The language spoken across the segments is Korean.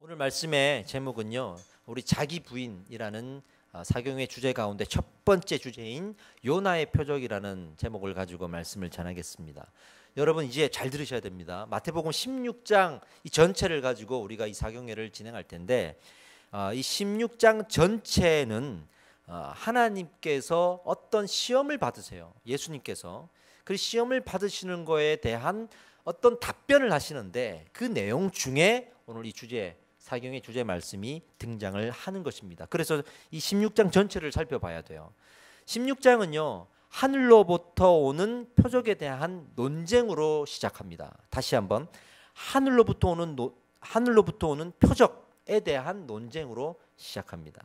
오늘 말씀의 제목은요, 우리 자기 부인이라는 사경의 주제 가운데 첫 번째 주제인 요나의 표적이라는 제목을 가지고 말씀을 전하겠습니다. 여러분 이제 잘 들으셔야 됩니다. 마태복음 16장 이 전체를 가지고 우리가 이 사경회를 진행할 텐데, 이 16장 전체는 하나님께서 어떤 시험을 받으세요. 예수님께서 그 시험을 받으시는 거에 대한 어떤 답변을 하시는데, 그 내용 중에 오늘 이 주제 사경의 주제 말씀이 등장을 하는 것입니다. 그래서 이 16장 전체를 살펴봐야 돼요. 16장은요, 하늘로부터 오는 표적에 대한 논쟁으로 시작합니다. 다시 한번 하늘로부터 오는 표적에 대한 논쟁으로 시작합니다.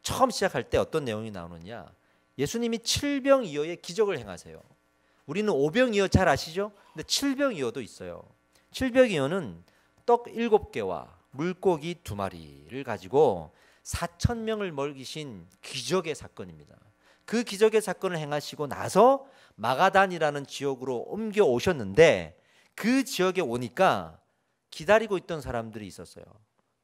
처음 시작할 때 어떤 내용이 나오느냐? 예수님이 칠병이어의 기적을 행하세요. 우리는 오병이어 잘 아시죠? 근데 칠병이어도 있어요. 칠병이어는 떡 7개와 물고기 2마리를 가지고 4,000명을 먹이신 기적의 사건입니다. 그 기적의 사건을 행하시고 나서 마가단이라는 지역으로 옮겨 오셨는데, 그 지역에 오니까 기다리고 있던 사람들이 있었어요.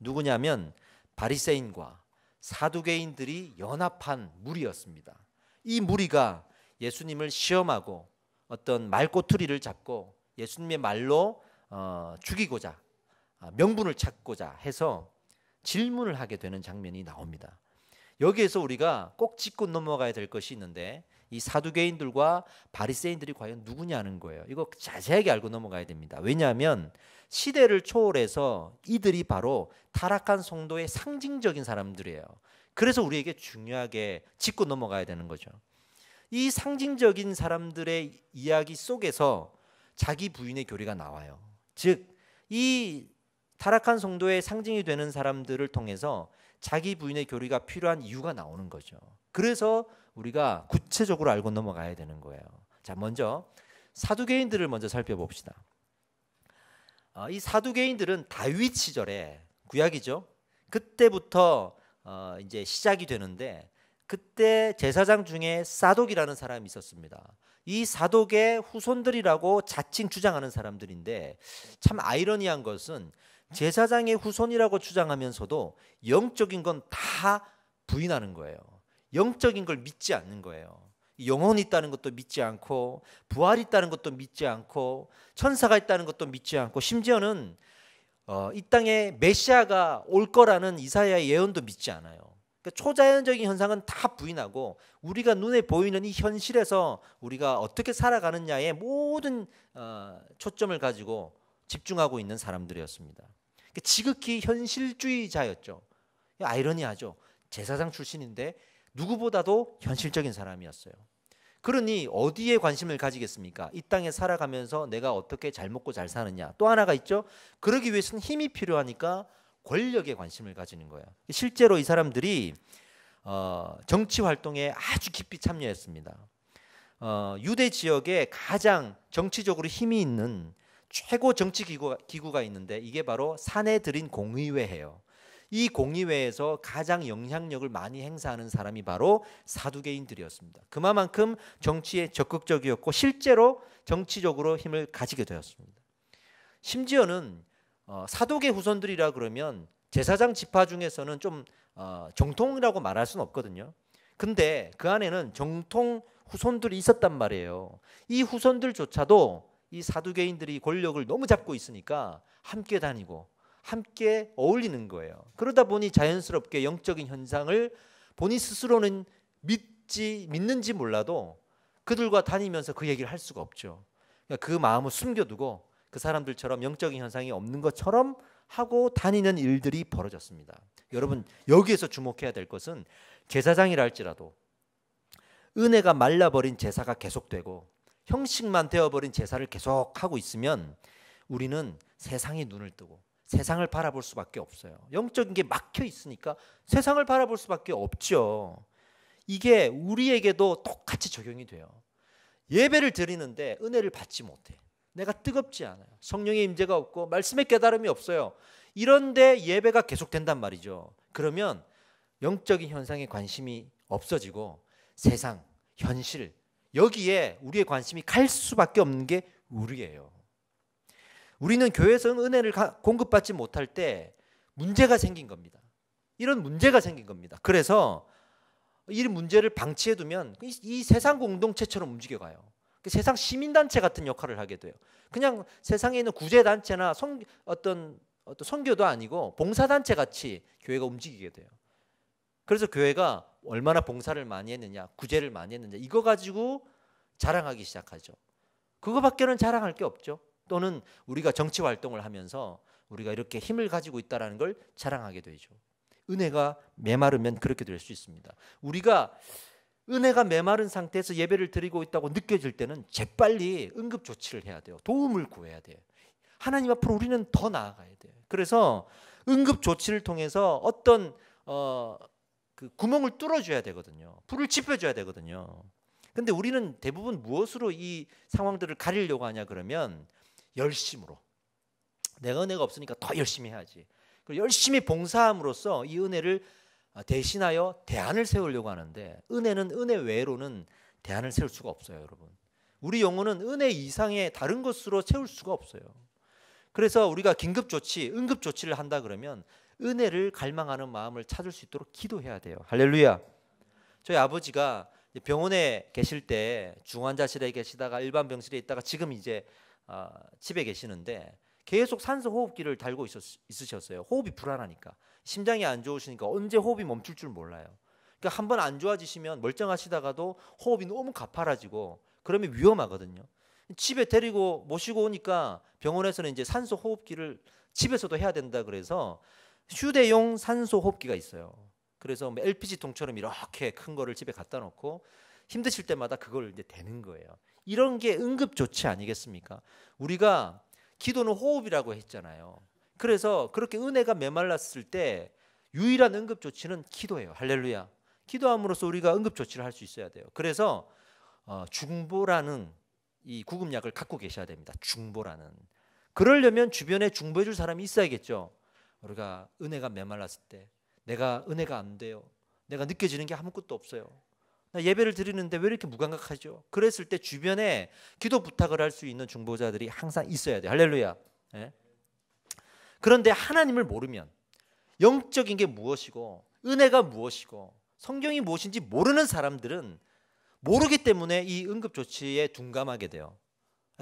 누구냐면 바리새인과 사두개인들이 연합한 무리였습니다. 이 무리가 예수님을 시험하고 어떤 말꼬투리를 잡고 예수님의 말로 죽이고자, 명분을 찾고자 해서 질문을 하게 되는 장면이 나옵니다. 여기에서 우리가 꼭 짚고 넘어가야 될 것이 있는데, 이 사두개인들과 바리새인들이 과연 누구냐는 거예요. 이거 자세하게 알고 넘어가야 됩니다. 왜냐하면 시대를 초월해서 이들이 바로 타락한 성도의 상징적인 사람들이에요. 그래서 우리에게 중요하게 짚고 넘어가야 되는 거죠. 이 상징적인 사람들의 이야기 속에서 자기 부인의 교리가 나와요. 즉, 이 타락한 성도의 상징이 되는 사람들을 통해서 자기 부인의 교리가 필요한 이유가 나오는 거죠. 그래서 우리가 구체적으로 알고 넘어가야 되는 거예요. 자, 먼저 사두개인들을 먼저 살펴봅시다. 이 사두개인들은 다윗 시절에, 구약이죠. 그때부터 이제 시작이 되는데, 그때 제사장 중에 사독이라는 사람이 있었습니다. 이 사독의 후손들이라고 자칭 주장하는 사람들인데, 참 아이러니한 것은 제사장의 후손이라고 주장하면서도 영적인 건 다 부인하는 거예요. 영적인 걸 믿지 않는 거예요. 영혼이 있다는 것도 믿지 않고, 부활이 있다는 것도 믿지 않고, 천사가 있다는 것도 믿지 않고, 심지어는 이 땅에 메시아가 올 거라는 이사야의 예언도 믿지 않아요. 그러니까 초자연적인 현상은 다 부인하고, 우리가 눈에 보이는 이 현실에서 우리가 어떻게 살아가느냐에 모든 초점을 가지고 집중하고 있는 사람들이었습니다. 지극히 현실주의자였죠. 아이러니하죠. 제사장 출신인데 누구보다도 현실적인 사람이었어요. 그러니 어디에 관심을 가지겠습니까? 이 땅에 살아가면서 내가 어떻게 잘 먹고 잘 사느냐. 또 하나가 있죠. 그러기 위해서는 힘이 필요하니까 권력에 관심을 가지는 거예요. 실제로 이 사람들이 정치 활동에 아주 깊이 참여했습니다. 유대 지역에 가장 정치적으로 힘이 있는 최고 정치 기구가 있는데, 이게 바로 사내들인 공의회예요. 이 공의회에서 가장 영향력을 많이 행사하는 사람이 바로 사두개인들이었습니다. 그만큼 정치에 적극적이었고 실제로 정치적으로 힘을 가지게 되었습니다. 심지어는 사독의 후손들이라 그러면 제사장 지파 중에서는 좀 정통이라고 말할 수는 없거든요. 근데 그 안에는 정통 후손들이 있었단 말이에요. 이 후손들조차도 이 사두개인들이 권력을 너무 잡고 있으니까 함께 다니고 함께 어울리는 거예요. 그러다 보니 자연스럽게 영적인 현상을 본인 스스로는 믿는지 몰라도 그들과 다니면서 그 얘기를 할 수가 없죠. 그러니까 그 마음을 숨겨두고 그 사람들처럼 영적인 현상이 없는 것처럼 하고 다니는 일들이 벌어졌습니다. 여러분, 여기에서 주목해야 될 것은 제사장이라 할지라도 은혜가 말라버린 제사가 계속되고 형식만 되어버린 제사를 계속하고 있으면 우리는 세상의 눈을 뜨고 세상을 바라볼 수밖에 없어요. 영적인 게 막혀 있으니까 세상을 바라볼 수밖에 없죠. 이게 우리에게도 똑같이 적용이 돼요. 예배를 드리는데 은혜를 받지 못해. 내가 뜨겁지 않아요. 성령의 임재가 없고 말씀의 깨달음이 없어요. 이런데 예배가 계속된단 말이죠. 그러면 영적인 현상에 관심이 없어지고 세상, 현실, 여기에 우리의 관심이 갈 수밖에 없는 게 우리예요. 우리는 교회에서 은혜를 공급받지 못할 때 문제가 생긴 겁니다. 이런 문제가 생긴 겁니다. 그래서 이 문제를 방치해 두면 이 세상 공동체처럼 움직여가요. 세상 시민단체 같은 역할을 하게 돼요. 그냥 세상에 있는 구제단체나 어떤 선교도 아니고 봉사단체 같이 교회가 움직이게 돼요. 그래서 교회가 얼마나 봉사를 많이 했느냐, 구제를 많이 했느냐, 이거 가지고 자랑하기 시작하죠. 그거밖에는 자랑할 게 없죠. 또는 우리가 정치 활동을 하면서 우리가 이렇게 힘을 가지고 있다는 걸 자랑하게 되죠. 은혜가 메마르면 그렇게 될 수 있습니다. 우리가 은혜가 메마른 상태에서 예배를 드리고 있다고 느껴질 때는 재빨리 응급 조치를 해야 돼요. 도움을 구해야 돼요. 하나님 앞으로 우리는 더 나아가야 돼요. 그래서 응급 조치를 통해서 어떤 그 구멍을 뚫어줘야 되거든요. 불을 지펴줘야 되거든요. 근데 우리는 대부분 무엇으로 이 상황들을 가리려고 하냐 그러면 열심으로. 내가 은혜가 없으니까 더 열심히 해야지. 그리고 열심히 봉사함으로써 이 은혜를 대신하여 대안을 세우려고 하는데, 은혜는 은혜 외로는 대안을 세울 수가 없어요, 여러분. 우리 영혼은 은혜 이상의 다른 것으로 채울 수가 없어요. 그래서 우리가 긴급 조치, 응급 조치를 한다 그러면 은혜를 갈망하는 마음을 찾을 수 있도록 기도해야 돼요. 할렐루야. 저희 아버지가 병원에 계실 때 중환자실에 계시다가 일반 병실에 있다가 지금 이제 집에 계시는데 계속 산소 호흡기를 달고 있으셨어요. 호흡이 불안하니까. 심장이 안 좋으시니까 언제 호흡이 멈출 줄 몰라요. 그러니까 한번 안 좋아지시면 멀쩡하시다가도 호흡이 너무 가파라지고 그러면 위험하거든요. 집에 데리고 모시고 오니까 병원에서는 이제 산소 호흡기를 집에서도 해야 된다 그래서 휴대용 산소 호흡기가 있어요. 그래서 LPG 통처럼 이렇게 큰 거를 집에 갖다 놓고 힘드실 때마다 그걸 이제 대는 거예요. 이런 게 응급 조치 아니겠습니까? 우리가 기도는 호흡이라고 했잖아요. 그래서 그렇게 은혜가 메말랐을 때 유일한 응급 조치는 기도예요. 할렐루야. 기도함으로써 우리가 응급 조치를 할 수 있어야 돼요. 그래서 중보라는 이 구급약을 갖고 계셔야 됩니다. 중보라는. 그러려면 주변에 중보해 줄 사람이 있어야겠죠. 우리가 은혜가 메말랐을 때 내가 은혜가 안 돼요. 내가 느껴지는 게 아무것도 없어요. 나 예배를 드리는데 왜 이렇게 무감각하죠? 그랬을 때 주변에 기도 부탁을 할 수 있는 중보자들이 항상 있어야 돼요. 할렐루야. 네? 그런데 하나님을 모르면 영적인 게 무엇이고 은혜가 무엇이고 성경이 무엇인지 모르는 사람들은 모르기 때문에 이 응급조치에 둔감하게 돼요.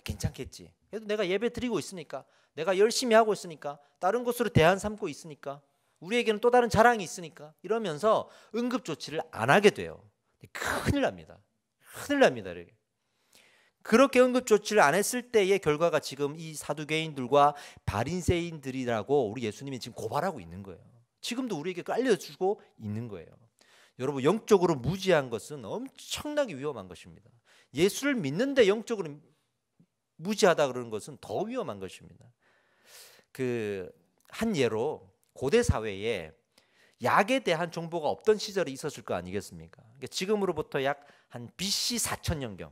괜찮겠지. 그래도 내가 예배 드리고 있으니까, 내가 열심히 하고 있으니까, 다른 곳으로 대안 삼고 있으니까, 우리에게는 또 다른 자랑이 있으니까 이러면서 응급조치를 안 하게 돼요. 큰일 납니다. 큰일 납니다. 그렇게 응급조치를 안 했을 때의 결과가 지금 이 사두개인들과 바리새인들이라고 우리 예수님이 지금 고발하고 있는 거예요. 지금도 우리에게 알려주고 있는 거예요. 여러분, 영적으로 무지한 것은 엄청나게 위험한 것입니다. 예수를 믿는데 영적으로 무지하다 그러는 것은 더 위험한 것입니다. 한 예로 고대 사회에 약에 대한 정보가 없던 시절이 있었을 거 아니겠습니까? 지금으로부터 약 한 BC 4천년경,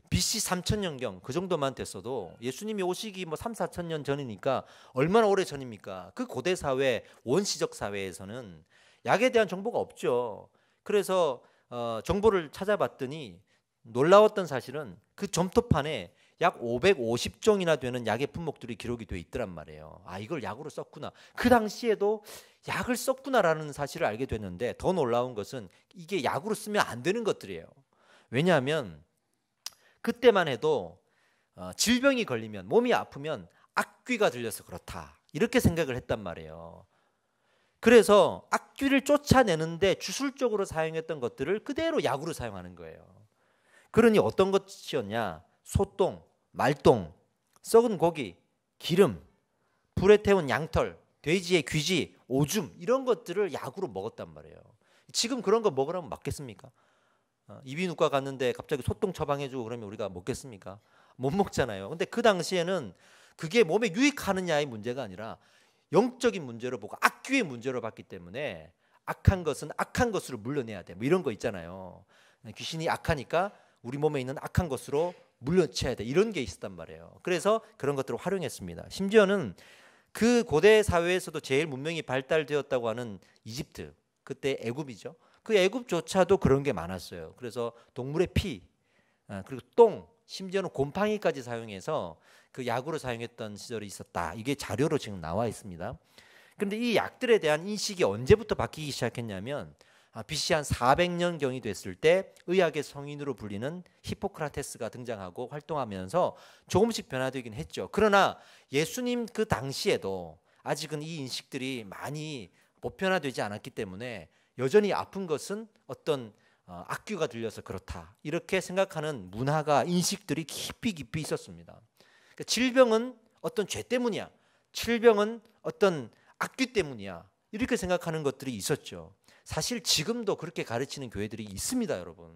BC 3천년경 그 정도만 됐어도 예수님이 오시기 3, 4천년 전이니까 얼마나 오래 전입니까? 그 고대 사회, 원시적 사회에서는 약에 대한 정보가 없죠. 그래서 정보를 찾아봤더니 놀라웠던 사실은 그 점토판에 약 550종이나 되는 약의 품목들이 기록이 되어 있더란 말이에요. 이걸 약으로 썼구나. 그 당시에도 약을 썼구나라는 사실을 알게 됐는데, 더 놀라운 것은 이게 약으로 쓰면 안 되는 것들이에요. 왜냐하면 그때만 해도 질병이 걸리면, 몸이 아프면 악귀가 들려서 그렇다, 이렇게 생각을 했단 말이에요. 그래서 악귀를 쫓아내는데 주술적으로 사용했던 것들을 그대로 약으로 사용하는 거예요. 그러니 어떤 것이었냐? 소똥, 말똥, 썩은 고기, 기름, 불에 태운 양털, 돼지의 귀지, 오줌, 이런 것들을 약으로 먹었단 말이에요. 지금 그런 거 먹으라면 맞겠습니까? 이비인후과 갔는데 갑자기 소똥 처방해주고 그러면 우리가 먹겠습니까? 못 먹잖아요. 근데 그 당시에는 그게 몸에 유익하느냐의 문제가 아니라 영적인 문제로 보고 악귀의 문제로 봤기 때문에 악한 것은 악한 것으로 물려내야 돼. 이런 거 있잖아요. 귀신이 악하니까 우리 몸에 있는 악한 것으로 물려쳐야 돼. 이런 게 있었단 말이에요. 그래서 그런 것들을 활용했습니다. 심지어는 그 고대 사회에서도 제일 문명이 발달되었다고 하는 이집트, 그때 애굽이죠. 그 애굽조차도 그런 게 많았어요. 그래서 동물의 피, 그리고 똥, 심지어는 곰팡이까지 사용해서 그 약으로 사용했던 시절이 있었다. 이게 자료로 지금 나와 있습니다. 그런데 이 약들에 대한 인식이 언제부터 바뀌기 시작했냐면 BC 한 400년경이 됐을 때 의학의 성인으로 불리는 히포크라테스가 등장하고 활동하면서 조금씩 변화되긴 했죠. 그러나 예수님 그 당시에도 아직은 이 인식들이 많이 보편화되지 않았기 때문에 여전히 아픈 것은 어떤 악귀가 들려서 그렇다, 이렇게 생각하는 문화가, 인식들이 깊이 있었습니다. 그러니까 질병은 어떤 죄 때문이야, 질병은 어떤 악귀 때문이야, 이렇게 생각하는 것들이 있었죠. 사실 지금도 그렇게 가르치는 교회들이 있습니다, 여러분.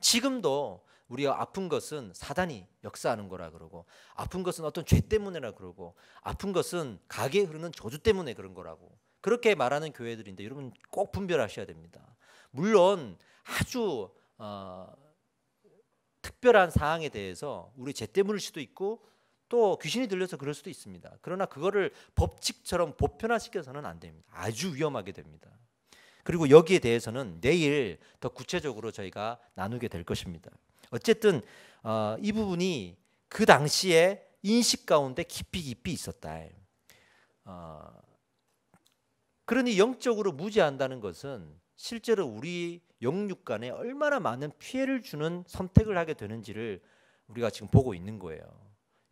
지금도 우리가 아픈 것은 사단이 역사하는 거라 그러고, 아픈 것은 어떤 죄 때문이라 그러고, 아픈 것은 가게에 흐르는 저주 때문에 그런 거라고 그렇게 말하는 교회들인데, 여러분 꼭 분별하셔야 됩니다. 물론 아주 특별한 사항에 대해서 우리 죄 때문일 수도 있고 또 귀신이 들려서 그럴 수도 있습니다. 그러나 그거를 법칙처럼 보편화시켜서는 안 됩니다. 아주 위험하게 됩니다. 그리고 여기에 대해서는 내일 더 구체적으로 저희가 나누게 될 것입니다. 어쨌든 이 부분이 그 당시에 인식 가운데 깊이 있었다. 그러니 영적으로 무지한다는 것은 실제로 우리 영육간에 얼마나 많은 피해를 주는 선택을 하게 되는지를 우리가 지금 보고 있는 거예요.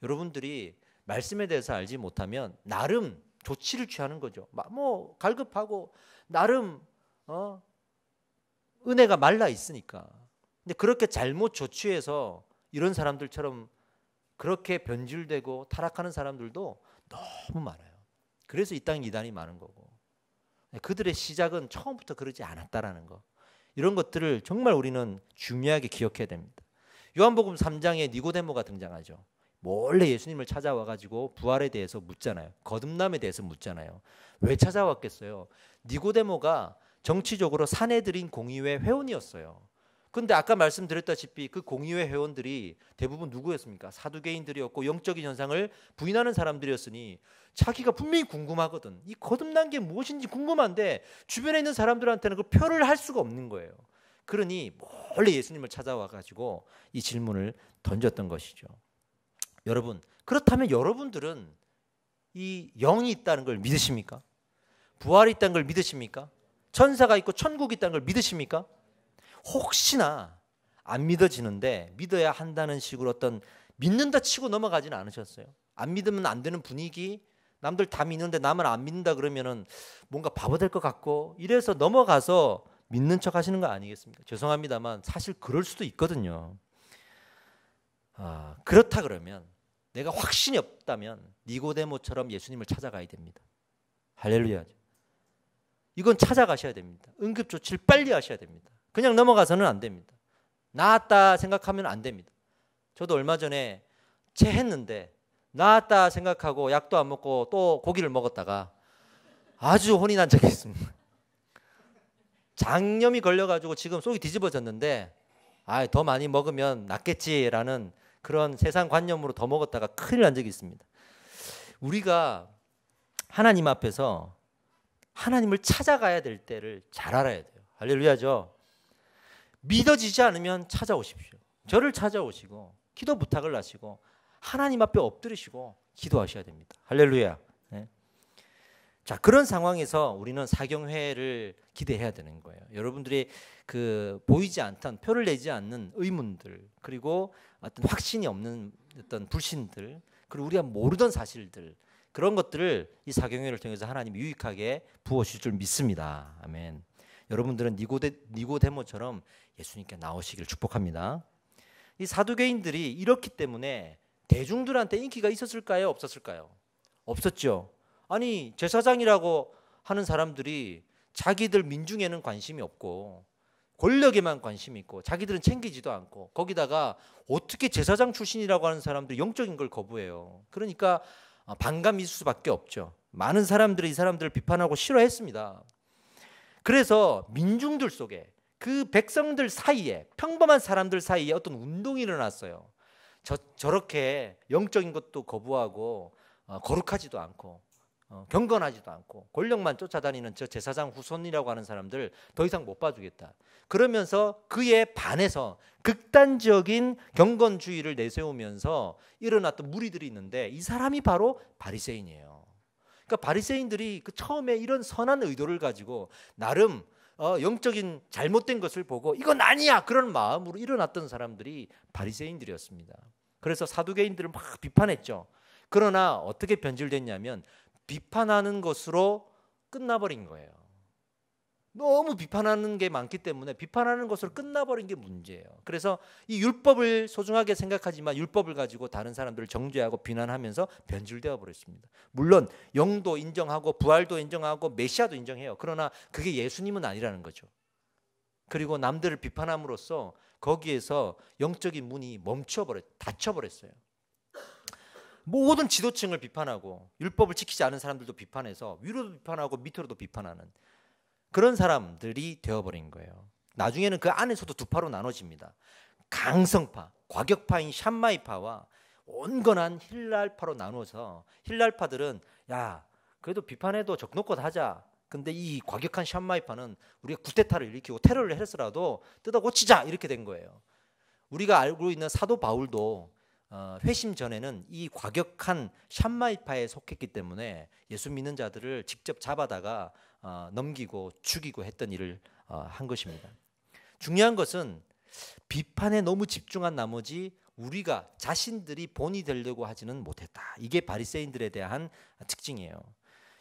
여러분들이 말씀에 대해서 알지 못하면 나름 조치를 취하는 거죠. 뭐 갈급하고 나름 은혜가 말라 있으니까. 근데 그렇게 잘못 조치해서 이런 사람들처럼 그렇게 변질되고 타락하는 사람들도 너무 많아요. 그래서 이 땅에 이단이 많은 거고, 그들의 시작은 처음부터 그러지 않았다라는 거, 이런 것들을 정말 우리는 중요하게 기억해야 됩니다. 요한복음 3장에 니고데모가 등장하죠. 몰래 예수님을 찾아와가지고 부활에 대해서 묻잖아요. 거듭남에 대해서 묻잖아요. 왜 찾아왔겠어요? 니고데모가 정치적으로 사내들인 공의회 회원이었어요. 근데 아까 말씀드렸다시피 그 공의회 회원들이 대부분 누구였습니까? 사두개인들이었고 영적인 현상을 부인하는 사람들이었으니 자기가 분명히 궁금하거든. 이 거듭난 게 무엇인지 궁금한데 주변에 있는 사람들한테는 그 표를 할 수가 없는 거예요. 그러니 몰래 예수님을 찾아와가지고 이 질문을 던졌던 것이죠. 여러분, 그렇다면 여러분들은 이 영이 있다는 걸 믿으십니까? 부활이 있다는 걸 믿으십니까? 천사가 있고 천국이 있다는 걸 믿으십니까? 혹시나 안 믿어지는데 믿어야 한다는 식으로 어떤 믿는다 치고 넘어가지는 않으셨어요? 안 믿으면 안 되는 분위기, 남들 다 믿는데 나만 안 믿는다 그러면은 뭔가 바보 될 것 같고, 이래서 넘어가서 믿는 척 하시는 거 아니겠습니까? 죄송합니다만 사실 그럴 수도 있거든요. 그렇다 그러면, 내가 확신이 없다면 니고데모처럼 예수님을 찾아가야 됩니다. 할렐루야. 이건 찾아가셔야 됩니다. 응급조치를 빨리 하셔야 됩니다. 그냥 넘어가서는 안 됩니다. 나았다 생각하면 안 됩니다. 저도 얼마 전에 체했는데 나았다 생각하고 약도 안 먹고 또 고기를 먹었다가 아주 혼이 난 적이 있습니다. 장염이 걸려가지고 지금 속이 뒤집어졌는데 더 많이 먹으면 낫겠지라는 그런 세상 관념으로 더 먹었다가 큰일 난 적이 있습니다. 우리가 하나님 앞에서 하나님을 찾아가야 될 때를 잘 알아야 돼요. 할렐루야죠. 믿어지지 않으면 찾아오십시오. 저를 찾아오시고 기도 부탁을 하시고 하나님 앞에 엎드리시고 기도하셔야 됩니다. 할렐루야. 네. 자, 그런 상황에서 우리는 사경회를 기대해야 되는 거예요. 여러분들이 그 보이지 않던, 표를 내지 않는 의문들, 그리고 어떤 확신이 없는 어떤 불신들, 그리고 우리가 모르던 사실들, 그런 것들을 이 사경회를 통해서 하나님이 유익하게 부어주실 줄 믿습니다. 아멘. 여러분들은 니고데모처럼 예수님께 나오시기를 축복합니다. 이 사두개인들이 이렇기 때문에 대중들한테 인기가 있었을까요? 없었을까요? 없었죠. 아니, 제사장이라고 하는 사람들이 자기들 민중에는 관심이 없고 권력에만 관심이 있고 자기들은 챙기지도 않고, 거기다가 어떻게 제사장 출신이라고 하는 사람들이 영적인 걸 거부해요. 그러니까 반감이 있을 수밖에 없죠. 많은 사람들이 이 사람들을 비판하고 싫어했습니다. 그래서 민중들 속에, 그 백성들 사이에, 평범한 사람들 사이에 어떤 운동이 일어났어요. 저렇게 영적인 것도 거부하고 거룩하지도 않고 경건하지도 않고 권력만 쫓아다니는 저 제사장 후손이라고 하는 사람들 더 이상 못 봐주겠다. 그러면서 그에 반해서 극단적인 경건주의를 내세우면서 일어났던 무리들이 있는데 이 사람이 바로 바리새인이에요. 그러니까 바리새인들이 그 처음에 이런 선한 의도를 가지고 나름 영적인 잘못된 것을 보고 이건 아니야 그런 마음으로 일어났던 사람들이 바리새인들이었습니다. 그래서 사두개인들을 막 비판했죠. 그러나 어떻게 변질됐냐면 비판하는 것으로 끝나버린 거예요. 너무 비판하는 게 많기 때문에 비판하는 것으로 끝나버린 게 문제예요. 그래서 이 율법을 소중하게 생각하지만 율법을 가지고 다른 사람들을 정죄하고 비난하면서 변질되어 버렸습니다. 물론 영도 인정하고 부활도 인정하고 메시아도 인정해요. 그러나 그게 예수님은 아니라는 거죠. 그리고 남들을 비판함으로써 거기에서 영적인 문이 닫혀버렸어요. 모든 지도층을 비판하고 율법을 지키지 않은 사람들도 비판해서 위로도 비판하고 밑으로도 비판하는 그런 사람들이 되어버린 거예요. 나중에는 그 안에서도 두 파로 나눠집니다. 강성파, 과격파인 샴마이파와 온건한 힐랄파로 나눠서 힐랄파들은 야 그래도 비판해도 적놓고 하자. 근데 이 과격한 샴마이파는 우리가 구테타를 일으키고 테러를 해서라도 뜯어 고치자 이렇게 된 거예요. 우리가 알고 있는 사도 바울도 회심 전에는 이 과격한 샴마이파에 속했기 때문에 예수 믿는 자들을 직접 잡아다가 넘기고 죽이고 했던 일을 한 것입니다. 중요한 것은 비판에 너무 집중한 나머지 우리가 자신들이 본이 되려고 하지는 못했다. 이게 바리새인들에 대한 특징이에요.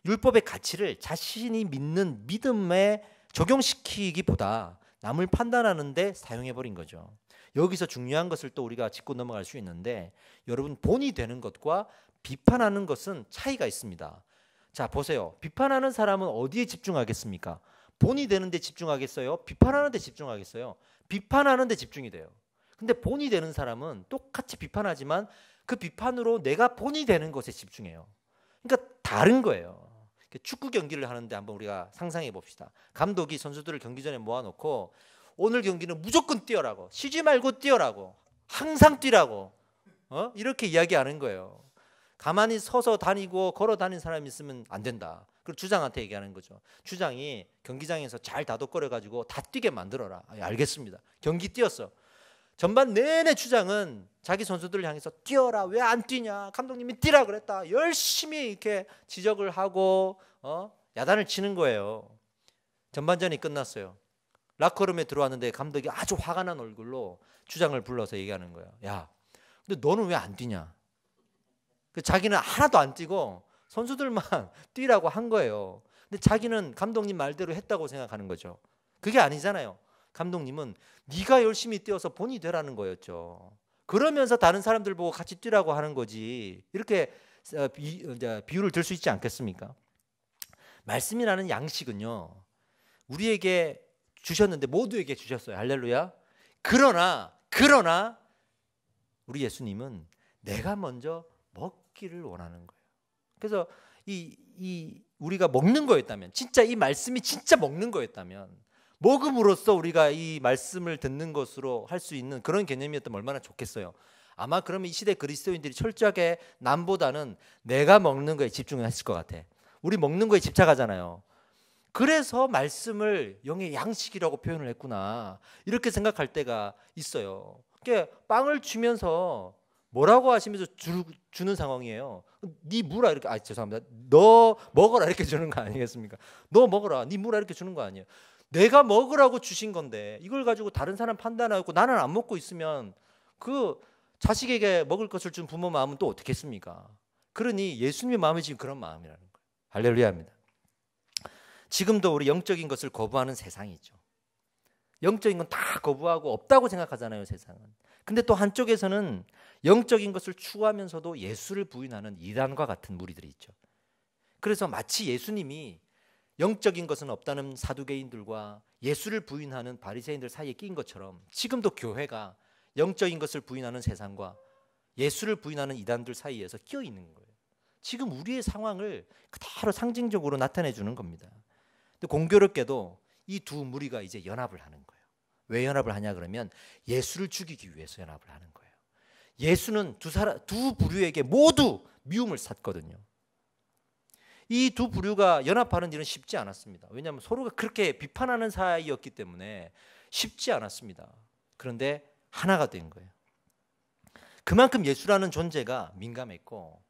율법의 가치를 자신이 믿는 믿음에 적용시키기보다 남을 판단하는 데 사용해버린 거죠. 여기서 중요한 것을 또 우리가 짚고 넘어갈 수 있는데 여러분 본이 되는 것과 비판하는 것은 차이가 있습니다. 자 보세요. 비판하는 사람은 어디에 집중하겠습니까? 본이 되는 데 집중하겠어요? 비판하는 데 집중하겠어요? 비판하는 데 집중이 돼요. 근데 본이 되는 사람은 똑같이 비판하지만 그 비판으로 내가 본이 되는 것에 집중해요. 그러니까 다른 거예요. 축구 경기를 하는데 한번 우리가 상상해 봅시다. 감독이 선수들을 경기 전에 모아놓고 오늘 경기는 무조건 뛰어라고, 쉬지 말고 뛰어라고, 항상 뛰라고 이렇게 이야기하는 거예요. 가만히 서서 다니고 걸어 다니는 사람이 있으면 안 된다. 그리고 주장한테 얘기하는 거죠. 주장이 경기장에서 잘 다독거려가지고 다 뛰게 만들어라. 알겠습니다. 경기 뛰었어. 전반 내내 주장은 자기 선수들을 향해서 뛰어라, 왜 안 뛰냐, 감독님이 뛰라 그랬다, 열심히 이렇게 지적을 하고 야단을 치는 거예요. 전반전이 끝났어요. 라커룸에 들어왔는데 감독이 아주 화가 난 얼굴로 주장을 불러서 얘기하는 거예요. 야, 근데 너는 왜 안 뛰냐? 자기는 하나도 안 뛰고 선수들만 뛰라고 한 거예요. 근데 자기는 감독님 말대로 했다고 생각하는 거죠. 그게 아니잖아요. 감독님은 네가 열심히 뛰어서 본이 되라는 거였죠. 그러면서 다른 사람들 보고 같이 뛰라고 하는 거지. 이렇게 비유를 들 수 있지 않겠습니까? 말씀이라는 양식은요, 우리에게 주셨는데 모두에게 주셨어요. 할렐루야. 그러나 우리 예수님은 내가 먼저 먹기를 원하는 거예요. 그래서 우리가 먹는 거였다면, 진짜 이 말씀이 진짜 먹는 거였다면, 먹음으로써 우리가 이 말씀을 듣는 것으로 할 수 있는 그런 개념이었다면 얼마나 좋겠어요. 아마 그러면 이 시대 그리스도인들이 철저하게 남보다는 내가 먹는 거에 집중을 했을 것 같아. 우리 먹는 거에 집착하잖아요. 그래서 말씀을 영의 양식이라고 표현을 했구나, 이렇게 생각할 때가 있어요. 그러니까 빵을 주면서 뭐라고 하시면서 주는 상황이에요. 네 무라 이렇게, 죄송합니다, 너 먹어라 이렇게 주는 거 아니겠습니까? 너 먹어라, 네 무라 이렇게 주는 거 아니에요. 내가 먹으라고 주신 건데 이걸 가지고 다른 사람 판단하고 나는 안 먹고 있으면 그 자식에게 먹을 것을 준 부모 마음은 또 어떻겠습니까? 그러니 예수님의 마음이 지금 그런 마음이라는 거예요. 할렐루야입니다. 지금도 우리 영적인 것을 거부하는 세상이죠. 영적인 건 다 거부하고 없다고 생각하잖아요, 세상은. 근데 또 한쪽에서는 영적인 것을 추구하면서도 예수를 부인하는 이단과 같은 무리들이 있죠. 그래서 마치 예수님이 영적인 것은 없다는 사두개인들과 예수를 부인하는 바리새인들 사이에 끼인 것처럼 지금도 교회가 영적인 것을 부인하는 세상과 예수를 부인하는 이단들 사이에서 끼어 있는 거예요. 지금 우리의 상황을 그대로 상징적으로 나타내 주는 겁니다. 근데 공교롭게도 이 두 무리가 이제 연합을 하는 거예요. 왜 연합을 하냐 그러면 예수를 죽이기 위해서 연합을 하는 거예요. 예수는 두 부류에게 모두 미움을 샀거든요. 이 두 부류가 연합하는 일은 쉽지 않았습니다. 왜냐하면 서로가 그렇게 비판하는 사이였기 때문에 쉽지 않았습니다. 그런데 하나가 된 거예요. 그만큼 예수라는 존재가 민감했고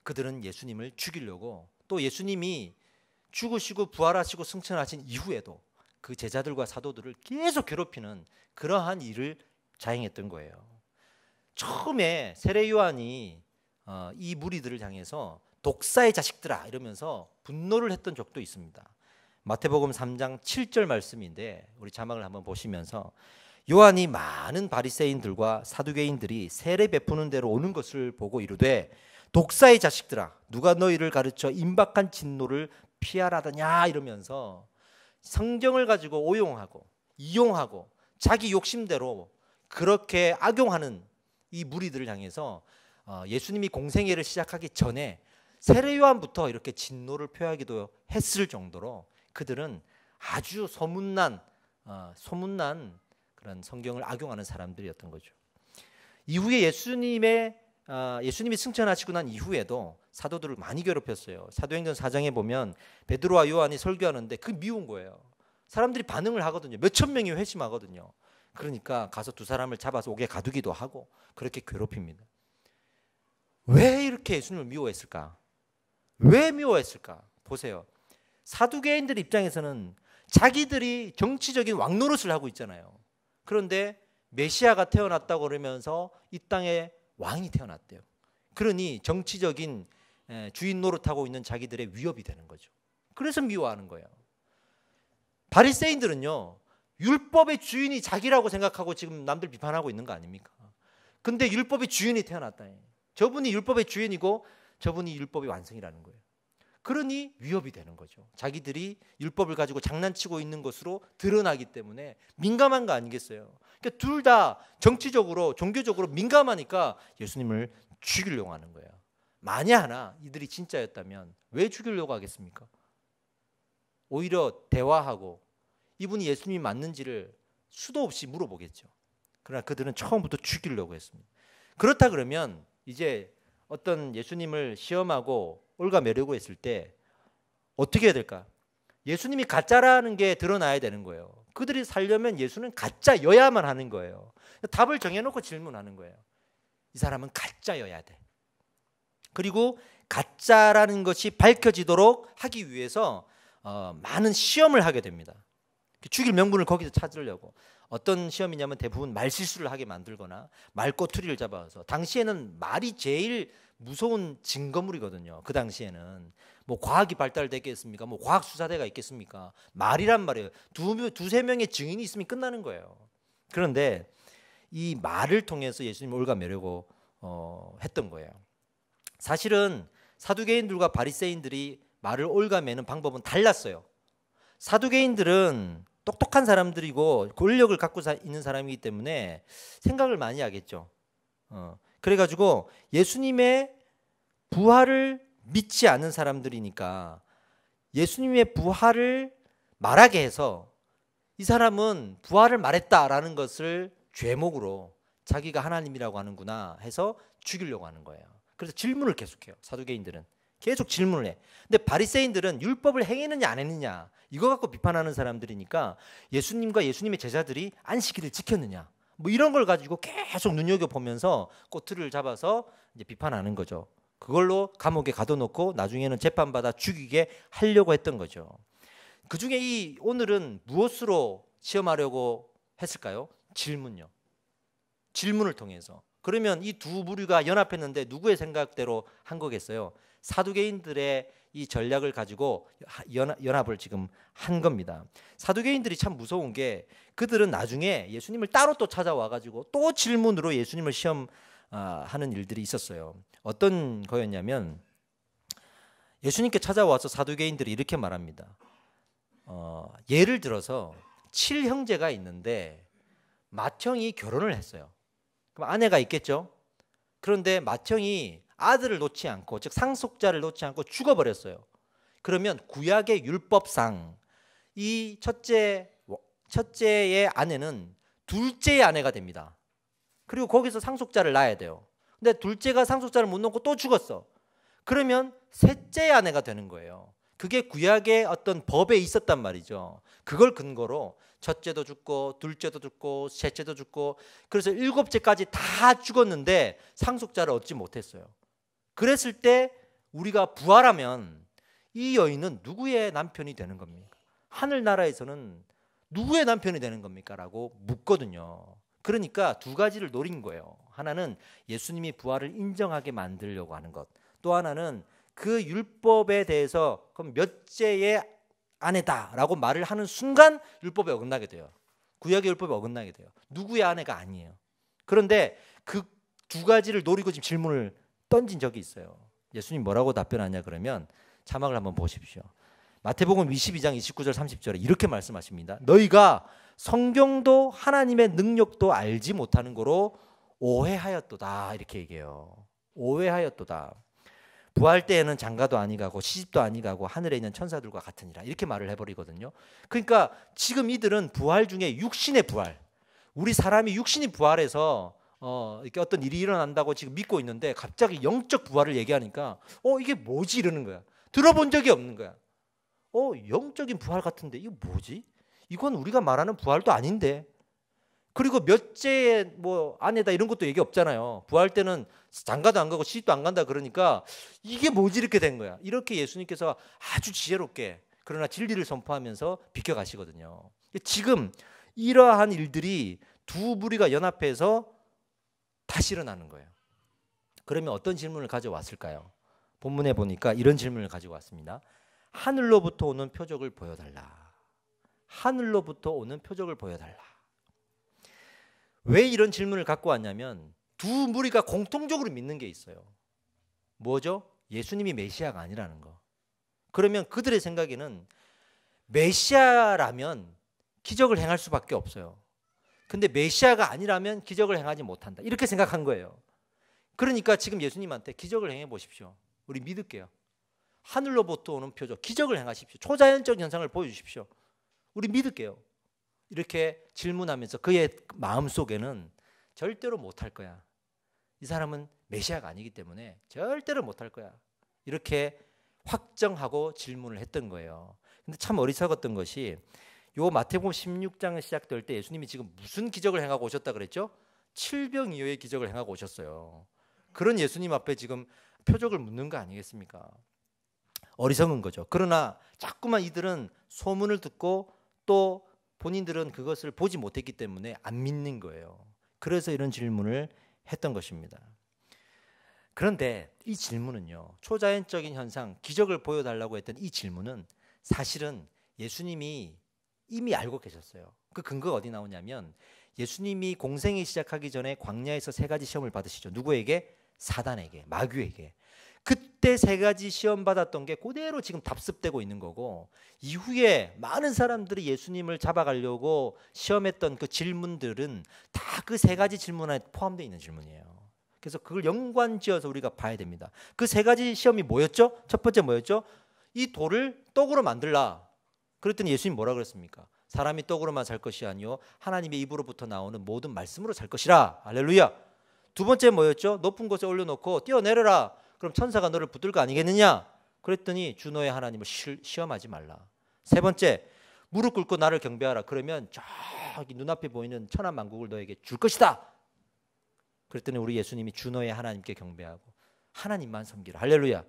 그들은 예수님을 죽이려고 또 예수님이 죽으시고 부활하시고 승천하신 이후에도 그 제자들과 사도들을 계속 괴롭히는 그러한 일을 자행했던 거예요. 처음에 세례 요한이 이 무리들을 향해서 독사의 자식들아 이러면서 분노를 했던 적도 있습니다. 마태복음 3장 7절 말씀인데 우리 자막을 한번 보시면서 요한이 많은 바리새인들과 사두개인들이 세례 베푸는 대로 오는 것을 보고 이르되 독사의 자식들아 누가 너희를 가르쳐 임박한 진노를 피하라더냐 이러면서 성경을 가지고 오용하고 이용하고 자기 욕심대로 그렇게 악용하는 이 무리들을 향해서 예수님이 공생애를 시작하기 전에 세례 요한부터 이렇게 진노를 표하기도 했을 정도로 그들은 아주 소문난 그런 성경을 악용하는 사람들이었던 거죠. 이후에 예수님이 승천하시고 난 이후에도 사도들을 많이 괴롭혔어요. 사도행전 4장에 보면 베드로와 요한이 설교하는데 그 미운 거예요. 사람들이 반응을 하거든요. 몇천 명이 회심하거든요. 그러니까 가서 두 사람을 잡아서 옥에 가두기도 하고 그렇게 괴롭힙니다. 왜 이렇게 예수님을 미워했을까? 왜 미워했을까? 보세요. 사두개인들 입장에서는 자기들이 정치적인 왕노릇을 하고 있잖아요. 그런데 메시아가 태어났다고 그러면서 이 땅에 왕이 태어났대요. 그러니 정치적인 주인 노릇하고 있는 자기들의 위협이 되는 거죠. 그래서 미워하는 거예요. 바리새인들은요. 율법의 주인이 자기라고 생각하고 지금 남들 비판하고 있는 거 아닙니까? 근데 율법의 주인이 태어났다. 저분이 율법의 주인이고 저분이 율법의 완성이라는 거예요. 그러니 위협이 되는 거죠. 자기들이 율법을 가지고 장난치고 있는 것으로 드러나기 때문에 민감한 거 아니겠어요? 그러니까 둘 다 정치적으로 종교적으로 민감하니까 예수님을 죽이려고 하는 거예요. 만약하나 이들이 진짜였다면 왜 죽이려고 하겠습니까? 오히려 대화하고 이분이 예수님이 맞는지를 수도 없이 물어보겠죠. 그러나 그들은 처음부터 죽이려고 했습니다. 그렇다 그러면 이제 어떤 예수님을 시험하고 올가매려고 했을 때 어떻게 해야 될까? 예수님이 가짜라는 게 드러나야 되는 거예요. 그들이 살려면 예수는 가짜여야만 하는 거예요. 답을 정해놓고 질문하는 거예요. 이 사람은 가짜여야 돼. 그리고 가짜라는 것이 밝혀지도록 하기 위해서 많은 시험을 하게 됩니다. 죽일 명분을 거기서 찾으려고. 어떤 시험이냐면 대부분 말실수를 하게 만들거나 말꼬투리를 잡아서, 당시에는 말이 제일 무서운 증거물이거든요. 그 당시에는 뭐 과학이 발달되겠습니까? 뭐 과학 수사대가 있겠습니까? 말이란 말이에요. 두세 명의 증인이 있으면 끝나는 거예요. 그런데 이 말을 통해서 예수님을 올가매려고 했던 거예요. 사실은 사두개인들과 바리새인들이 말을 올가매는 방법은 달랐어요. 사두개인들은 똑똑한 사람들이고 권력을 갖고 있는 사람이기 때문에 생각을 많이 하겠죠. 그래가지고 예수님의 부활을 믿지 않는 사람들이니까 예수님의 부활을 말하게 해서 이 사람은 부활을 말했다라는 것을 죄목으로 자기가 하나님이라고 하는구나 해서 죽이려고 하는 거예요. 그래서 질문을 계속해요. 사두개인들은 계속 질문을 해. 근데 바리새인들은 율법을 행했느냐 안 했느냐 이거 갖고 비판하는 사람들이니까 예수님과 예수님의 제자들이 안식일을 지켰느냐 뭐 이런 걸 가지고 계속 눈여겨보면서 꼬투리를 잡아서 이제 비판하는 거죠. 그걸로 감옥에 가둬놓고 나중에는 재판받아 죽이게 하려고 했던 거죠. 그중에 오늘은 무엇으로 시험하려고 했을까요? 질문요. 질문을 통해서. 그러면 이 두 부류가 연합했는데 누구의 생각대로 한 거겠어요? 사두개인들의 이 전략을 가지고 연합을 지금 한 겁니다. 사두개인들이 참 무서운 게 그들은 나중에 예수님을 따로 또 찾아와 가지고 또 질문으로 예수님을 시험하는 일들이 있었어요. 어떤 거였냐면 예수님께 찾아와서 사두개인들이 이렇게 말합니다. 예를 들어서 7형제가 있는데 맏형이 결혼을 했어요. 그럼 아내가 있겠죠. 그런데 맏형이 아들을 놓지 않고, 즉 상속자를 놓지 않고 죽어버렸어요. 그러면 구약의 율법상 이 첫째의 아내는 둘째의 아내가 됩니다. 그리고 거기서 상속자를 낳아야 돼요. 근데 둘째가 상속자를 못 놓고 또 죽었어. 그러면 셋째 아내가 되는 거예요. 그게 구약의 어떤 법에 있었단 말이죠. 그걸 근거로 첫째도 죽고 둘째도 죽고 셋째도 죽고 그래서 일곱째까지 다 죽었는데 상속자를 얻지 못했어요. 그랬을 때 우리가 부활하면 이 여인은 누구의 남편이 되는 겁니까? 하늘나라에서는 누구의 남편이 되는 겁니까? 라고 묻거든요. 그러니까 두 가지를 노린 거예요. 하나는 예수님이 부활을 인정하게 만들려고 하는 것. 또 하나는 그 율법에 대해서 그럼 몇째의 아내다라고 말을 하는 순간 율법에 어긋나게 돼요. 구약의 율법에 어긋나게 돼요. 누구의 아내가 아니에요. 그런데 그 두 가지를 노리고 지금 질문을 던진 적이 있어요. 예수님 뭐라고 답변하냐 그러면 자막을 한번 보십시오. 마태복음 22장 29절 30절에 이렇게 말씀하십니다. 너희가 성경도 하나님의 능력도 알지 못하는 거로 오해하였도다 이렇게 얘기해요. 오해하였도다. 부활 때에는 장가도 아니가고 시집도 아니가고 하늘에 있는 천사들과 같으니라 이렇게 말을 해버리거든요. 그러니까 지금 이들은 부활 중에 육신의 부활, 우리 사람이 육신이 부활해서 이렇게 어떤 일이 일어난다고 지금 믿고 있는데 갑자기 영적 부활을 얘기하니까 이게 뭐지 이러는 거야. 들어본 적이 없는 거야. 영적인 부활 같은데 이거 뭐지? 이건 우리가 말하는 부활도 아닌데. 그리고 몇째 뭐 아내다 이런 것도 얘기 없잖아요. 부활 때는 장가도 안 가고 시집도 안 간다 그러니까 이게 뭐지 이렇게 된 거야. 이렇게 예수님께서 아주 지혜롭게 그러나 진리를 선포하면서 비켜가시거든요. 지금 이러한 일들이 두 무리가 연합해서 다시 일어나는 거예요. 그러면 어떤 질문을 가져왔을까요? 본문에 보니까 이런 질문을 가지고 왔습니다. 하늘로부터 오는 표적을 보여달라. 하늘로부터 오는 표적을 보여달라. 왜 이런 질문을 갖고 왔냐면 두 무리가 공통적으로 믿는 게 있어요. 뭐죠? 예수님이 메시아가 아니라는 거. 그러면 그들의 생각에는 메시아라면 기적을 행할 수밖에 없어요. 근데 메시아가 아니라면 기적을 행하지 못한다. 이렇게 생각한 거예요. 그러니까 지금 예수님한테 기적을 행해 보십시오. 우리 믿을게요. 하늘로부터 오는 표적, 기적을 행하십시오. 초자연적 현상을 보여주십시오. 우리 믿을게요. 이렇게 질문하면서 그의 마음속에는 절대로 못할 거야. 이 사람은 메시아가 아니기 때문에 절대로 못할 거야. 이렇게 확정하고 질문을 했던 거예요. 근데 참 어리석었던 것이 요 마태복음 16장에 시작될 때 예수님이 지금 무슨 기적을 행하고 오셨다 그랬죠? 칠병이어의 기적을 행하고 오셨어요. 그런 예수님 앞에 지금 표적을 묻는 거 아니겠습니까? 어리석은 거죠. 그러나 자꾸만 이들은 소문을 듣고 또 본인들은 그것을 보지 못했기 때문에 안 믿는 거예요. 그래서 이런 질문을 했던 것입니다. 그런데 이 질문은요, 초자연적인 현상, 기적을 보여달라고 했던 이 질문은 사실은 예수님이 이미 알고 계셨어요. 그 근거가 어디 나오냐면 예수님이 공생이 시작하기 전에 광야에서 세 가지 시험을 받으시죠. 누구에게? 사단에게, 마귀에게. 그때 세 가지 시험 받았던 게 그대로 지금 답습되고 있는 거고, 이후에 많은 사람들이 예수님을 잡아가려고 시험했던 그 질문들은 다 그 세 가지 질문 안에 포함되어 있는 질문이에요. 그래서 그걸 연관지어서 우리가 봐야 됩니다. 그 세 가지 시험이 뭐였죠? 첫 번째 뭐였죠? 이 돌을 떡으로 만들라. 그랬더니 예수님 뭐라 그랬습니까? 사람이 떡으로만 살 것이 아니요 하나님의 입으로부터 나오는 모든 말씀으로 살 것이라. 할렐루야. 두 번째 뭐였죠? 높은 곳에 올려놓고 뛰어내려라. 그럼 천사가 너를 붙들 거 아니겠느냐? 그랬더니 주 너의 하나님을 시험하지 말라. 세 번째, 무릎 꿇고 나를 경배하라. 그러면 저기 눈앞에 보이는 천한 만국을 너에게 줄 것이다. 그랬더니 우리 예수님이 주 너의 하나님께 경배하고 하나님만 섬기라. 할렐루야.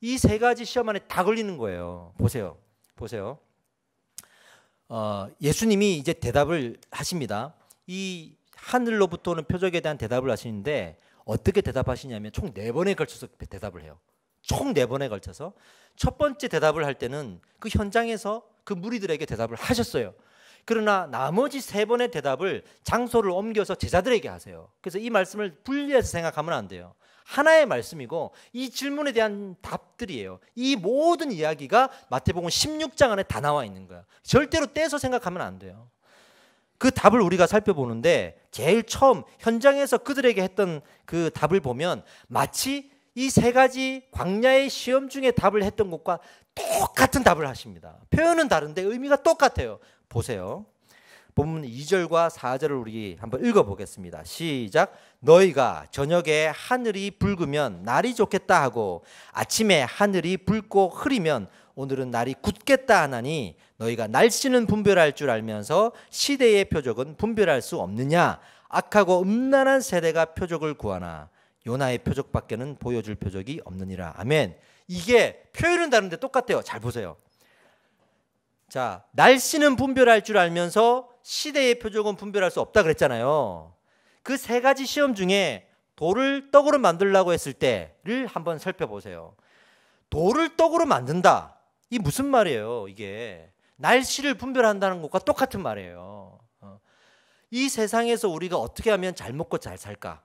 이 세 가지 시험 안에 다 걸리는 거예요. 보세요. 예수님이 이제 대답을 하십니다. 이 하늘로부터 오는 표적에 대한 대답을 하시는데 어떻게 대답하시냐면 총 4번에 걸쳐서 대답을 해요. 총 4번에 걸쳐서. 첫 번째 대답을 할 때는 그 현장에서 그 무리들에게 대답을 하셨어요. 그러나 나머지 3번의 대답을 장소를 옮겨서 제자들에게 하세요. 그래서 이 말씀을 분리해서 생각하면 안 돼요. 하나의 말씀이고 이 질문에 대한 답들이에요. 이 모든 이야기가 마태복음 16장 안에 다 나와 있는 거야. 절대로 떼서 생각하면 안 돼요. 그 답을 우리가 살펴보는데 제일 처음 현장에서 그들에게 했던 그 답을 보면 마치 이 3가지 광야의 시험 중에 답을 했던 것과 똑같은 답을 하십니다. 표현은 다른데 의미가 똑같아요. 보세요. 본문 2절과 4절을 우리 한번 읽어보겠습니다. 시작. 너희가 저녁에 하늘이 붉으면 날이 좋겠다 하고 아침에 하늘이 붉고 흐리면 오늘은 날이 굳겠다 하나니 너희가 날씨는 분별할 줄 알면서 시대의 표적은 분별할 수 없느냐. 악하고 음란한 세대가 표적을 구하나 요나의 표적밖에는 보여줄 표적이 없느니라. 아멘. 이게 표현은 다른데 똑같아요. 잘 보세요. 자, 날씨는 분별할 줄 알면서 시대의 표적은 분별할 수 없다 그랬잖아요. 그 세 가지 시험 중에 돌을 떡으로 만들려고 했을 때를 한번 살펴보세요. 돌을 떡으로 만든다. 이 무슨 말이에요? 이게 날씨를 분별한다는 것과 똑같은 말이에요. 이 세상에서 우리가 어떻게 하면 잘 먹고 잘 살까?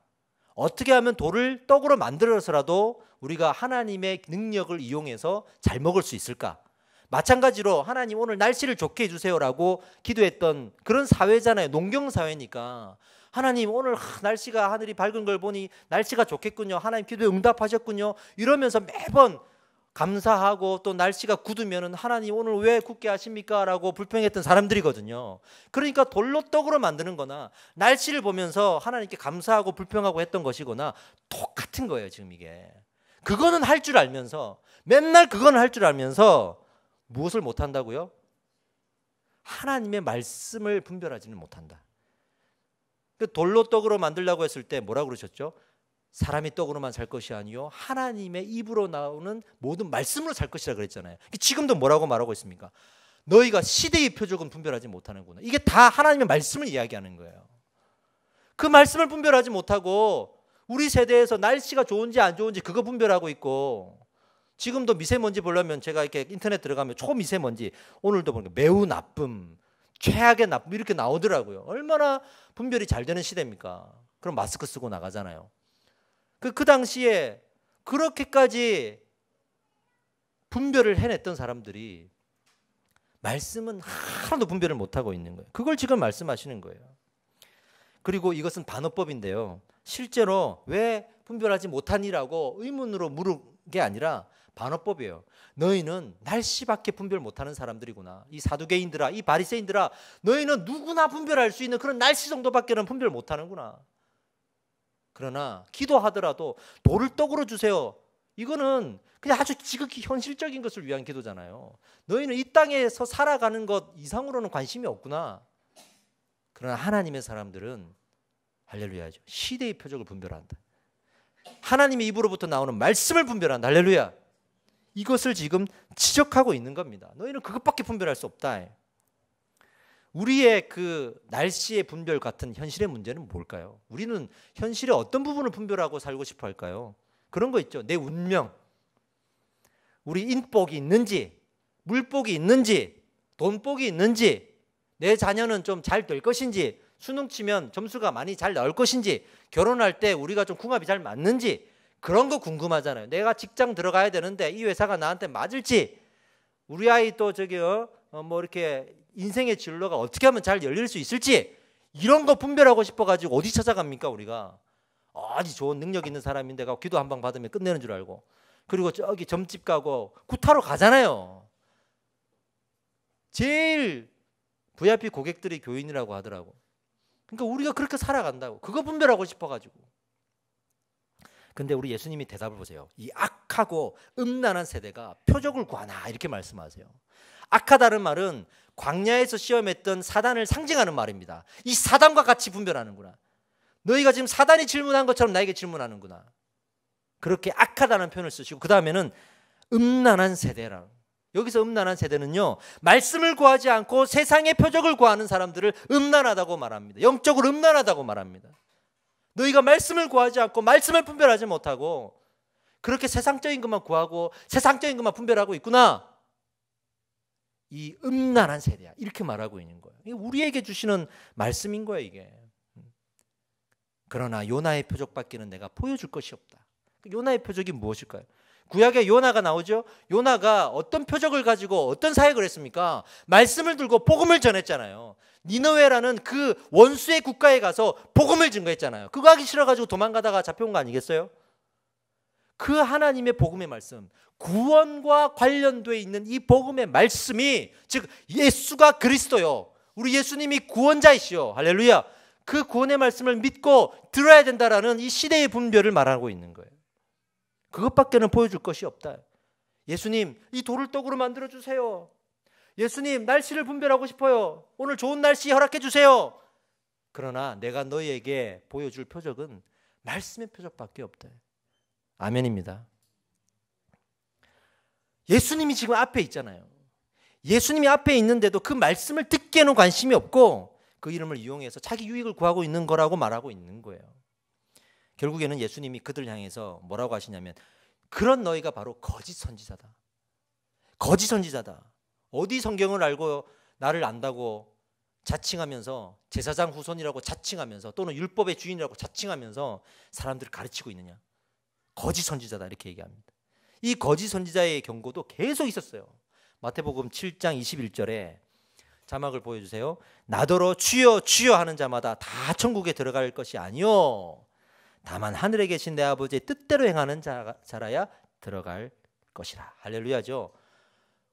어떻게 하면 돌을 떡으로 만들어서라도 우리가 하나님의 능력을 이용해서 잘 먹을 수 있을까? 마찬가지로 하나님 오늘 날씨를 좋게 해주세요라고 기도했던 그런 사회잖아요. 농경사회니까. 하나님 오늘 날씨가 하늘이 밝은 걸 보니 날씨가 좋겠군요. 하나님 기도에 응답하셨군요. 이러면서 매번 감사하고 또 날씨가 굳으면 하나님 오늘 왜 굳게 하십니까? 라고 불평했던 사람들이거든요. 그러니까 돌로 떡으로 만드는 거나 날씨를 보면서 하나님께 감사하고 불평하고 했던 것이거나 똑같은 거예요. 지금 이게. 그거는 할 줄 알면서 맨날 그거는 할 줄 알면서 무엇을 못한다고요? 하나님의 말씀을 분별하지는 못한다. 돌로 떡으로 만들려고 했을 때 뭐라고 그러셨죠? 사람이 떡으로만 살 것이 아니요 하나님의 입으로 나오는 모든 말씀으로 살 것이라 그랬잖아요. 지금도 뭐라고 말하고 있습니까? 너희가 시대의 표적은 분별하지 못하는구나. 이게 다 하나님의 말씀을 이야기하는 거예요. 그 말씀을 분별하지 못하고 우리 세대에서 날씨가 좋은지 안 좋은지 그거 분별하고 있고, 지금도 미세먼지 보려면 제가 이렇게 인터넷 들어가면 초미세먼지, 오늘도 보니까 매우 나쁨, 최악의 나쁨 이렇게 나오더라고요. 얼마나 분별이 잘 되는 시대입니까? 그럼 마스크 쓰고 나가잖아요. 그 당시에 그렇게까지 분별을 해냈던 사람들이 말씀은 하나도 분별을 못하고 있는 거예요. 그걸 지금 말씀하시는 거예요. 그리고 이것은 반어법인데요. 실제로 왜 분별하지 못하니라고 의문으로 물은 게 아니라 반어법이에요. 너희는 날씨밖에 분별 못하는 사람들이구나. 이 사두개인들아, 이 바리새인들아, 너희는 누구나 분별할 수 있는 그런 날씨 정도밖에는 분별 못하는구나. 그러나 기도하더라도 돌을 떡으로 주세요. 이거는 그냥 아주 지극히 현실적인 것을 위한 기도잖아요. 너희는 이 땅에서 살아가는 것 이상으로는 관심이 없구나. 그러나 하나님의 사람들은 할렐루야죠. 시대의 표적을 분별한다. 하나님의 입으로부터 나오는 말씀을 분별한다. 할렐루야. 이것을 지금 지적하고 있는 겁니다. 너희는 그것밖에 분별할 수 없다. 우리의 그 날씨의 분별 같은 현실의 문제는 뭘까요? 우리는 현실의 어떤 부분을 분별하고 살고 싶어 할까요? 그런 거 있죠. 내 운명, 우리 인복이 있는지, 물복이 있는지, 돈복이 있는지, 내 자녀는 좀 잘 될 것인지, 수능 치면 점수가 많이 잘 나올 것인지, 결혼할 때 우리가 좀 궁합이 잘 맞는지, 그런 거 궁금하잖아요. 내가 직장 들어가야 되는데 이 회사가 나한테 맞을지, 우리 아이 또 뭐 이렇게 인생의 진로가 어떻게 하면 잘 열릴 수 있을지, 이런 거 분별하고 싶어가지고 어디 찾아갑니까? 우리가 아주 좋은 능력 있는 사람인데 가 기도 한 방 받으면 끝내는 줄 알고, 그리고 저기 점집 가고 구타로 가잖아요. 제일 VIP 고객들이 교인이라고 하더라고. 그러니까 우리가 그렇게 살아간다고. 그거 분별하고 싶어가지고. 근데 우리 예수님이 대답을 보세요. 이 악하고 음란한 세대가 표적을 구하나 이렇게 말씀하세요. 악하다는 말은 광야에서 시험했던 사단을 상징하는 말입니다. 이 사단과 같이 분별하는구나. 너희가 지금 사단이 질문한 것처럼 나에게 질문하는구나. 그렇게 악하다는 표현을 쓰시고, 그 다음에는 음란한 세대라. 여기서 음란한 세대는요, 말씀을 구하지 않고 세상의 표적을 구하는 사람들을 음란하다고 말합니다. 영적으로 음란하다고 말합니다. 너희가 말씀을 구하지 않고 말씀을 분별하지 못하고 그렇게 세상적인 것만 구하고 세상적인 것만 분별하고 있구나. 이 음란한 세대야. 이렇게 말하고 있는 거예요. 이게 우리에게 주시는 말씀인 거예요, 이게. 그러나 요나의 표적밖에는 내가 보여줄 것이 없다. 요나의 표적이 무엇일까요? 구약에 요나가 나오죠. 요나가 어떤 표적을 가지고 어떤 사역을 했습니까? 말씀을 들고 복음을 전했잖아요. 니느웨라는 그 원수의 국가에 가서 복음을 증거했잖아요. 그거 하기 싫어가지고 도망가다가 잡혀온 거 아니겠어요? 그 하나님의 복음의 말씀, 구원과 관련되어 있는 이 복음의 말씀이, 즉 예수가 그리스도요, 우리 예수님이 구원자이시오. 할렐루야. 그 구원의 말씀을 믿고 들어야 된다라는 이 시대의 분별을 말하고 있는 거예요. 그것밖에는 보여줄 것이 없다. 예수님, 이 돌을 떡으로 만들어 주세요. 예수님, 날씨를 분별하고 싶어요. 오늘 좋은 날씨 허락해 주세요. 그러나 내가 너희에게 보여줄 표적은 말씀의 표적밖에 없다. 아멘입니다. 예수님이 지금 앞에 있잖아요. 예수님이 앞에 있는데도 그 말씀을 듣기에는 관심이 없고 그 이름을 이용해서 자기 유익을 구하고 있는 거라고 말하고 있는 거예요. 결국에는 예수님이 그들 향해서 뭐라고 하시냐면 그런 너희가 바로 거짓 선지자다. 거짓 선지자다. 어디 성경을 알고 나를 안다고 자칭하면서 제사장 후손이라고 자칭하면서 또는 율법의 주인이라고 자칭하면서 사람들을 가르치고 있느냐. 거짓 선지자다 이렇게 얘기합니다. 이 거짓 선지자의 경고도 계속 있었어요. 마태복음 7장 21절에 자막을 보여주세요. 나더러 주여 주여 하는 자마다 다 천국에 들어갈 것이 아니요 다만 하늘에 계신 내 아버지의 뜻대로 행하는 자라야 들어갈 것이라. 할렐루야죠.